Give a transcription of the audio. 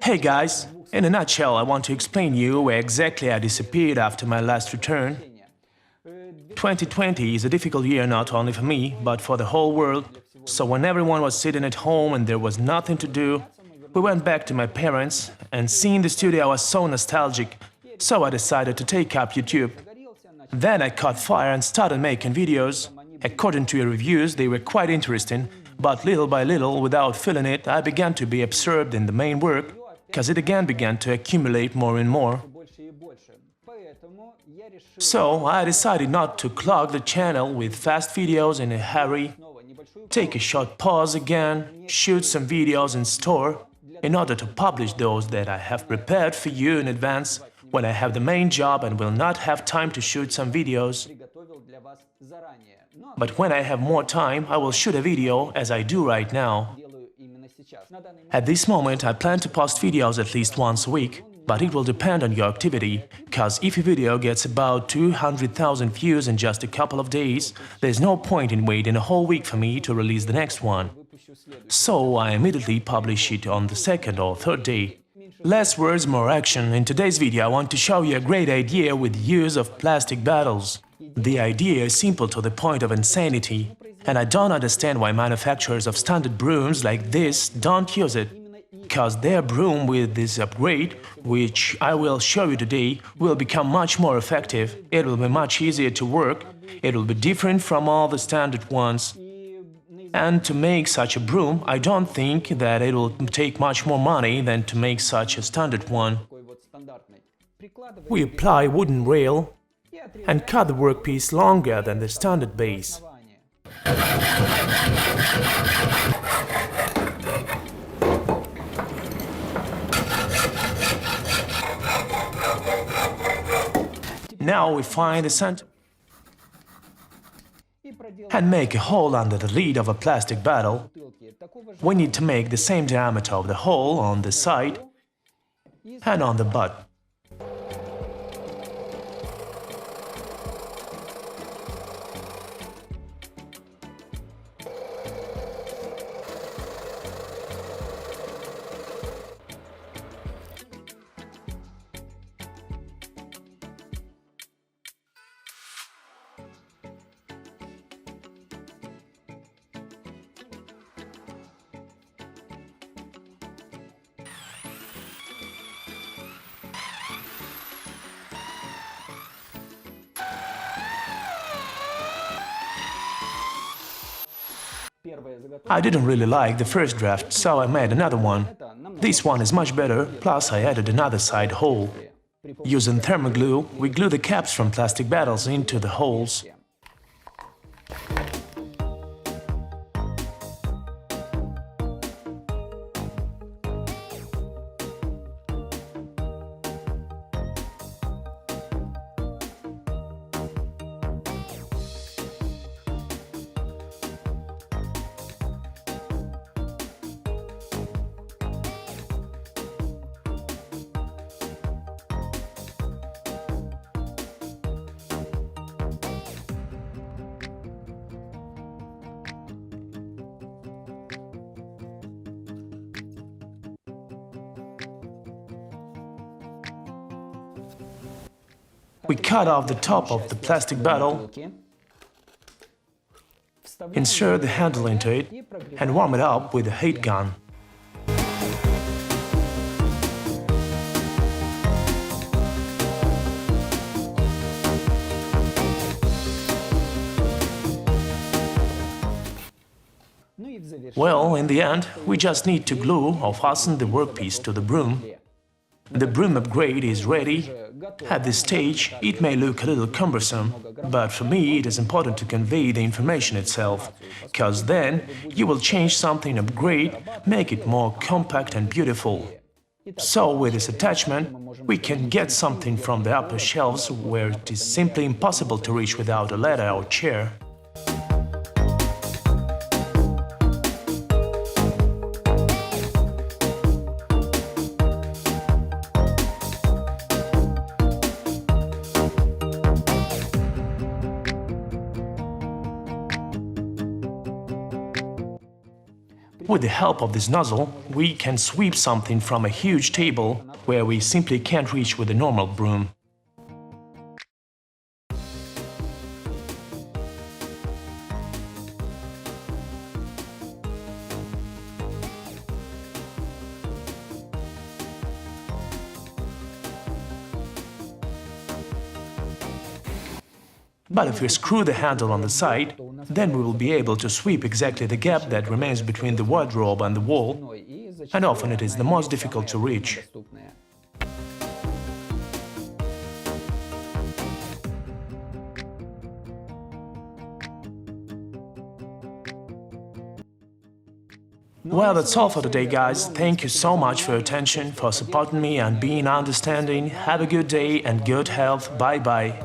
Hey guys, in a nutshell, I want to explain you where exactly I disappeared after my last return. 2020 is a difficult year not only for me, but for the whole world. So when everyone was sitting at home and there was nothing to do, we went back to my parents, and seeing the studio I was so nostalgic, so I decided to take up YouTube. Then I caught fire and started making videos. According to your reviews, they were quite interesting, but little by little, without feeling it, I began to be absorbed in the main work, because it again began to accumulate more and more. So I decided not to clog the channel with fast videos in a hurry, take a short pause again, shoot some videos and store, in order to publish those that I have prepared for you in advance when I have the main job and will not have time to shoot some videos. But when I have more time, I will shoot a video as I do right now. At this moment, I plan to post videos at least once a week, but it will depend on your activity, cause if a video gets about 200,000 views in just a couple of days, there's no point in waiting a whole week for me to release the next one. So I immediately publish it on the second or third day. Less words, more action. In today's video I want to show you a great idea with the use of plastic bottles. The idea is simple to the point of insanity, and I don't understand why manufacturers of standard brooms like this don't use it. Cause their broom with this upgrade, which I will show you today, will become much more effective, it will be much easier to work, it will be different from all the standard ones. And to make such a broom, I don't think that it will take much more money than to make such a standard one. We apply wooden rail and cut the workpiece longer than the standard base. Now we find the center and make a hole under the lid of a plastic bottle. We need to make the same diameter of the hole on the side and on the butt. I didn't really like the first draft, so I made another one. This one is much better, plus I added another side hole. Using thermoglue, we glue the caps from plastic bottles into the holes. We cut off the top of the plastic bottle, insert the handle into it, and warm it up with a heat gun. Well, in the end, we just need to glue or fasten the workpiece to the broom. The broom upgrade is ready. At this stage, it may look a little cumbersome, but for me it is important to convey the information itself, cause then you will change something upgrade, make it more compact and beautiful. So with this attachment, we can get something from the upper shelves where it is simply impossible to reach without a ladder or chair. With the help of this nozzle, we can sweep something from a huge table where we simply can't reach with a normal broom. But if we screw the handle on the side, then we will be able to sweep exactly the gap that remains between the wardrobe and the wall, and often it is the most difficult to reach. Well, that's all for today, guys. Thank you so much for your attention, for supporting me and being understanding. Have a good day and good health. Bye-bye.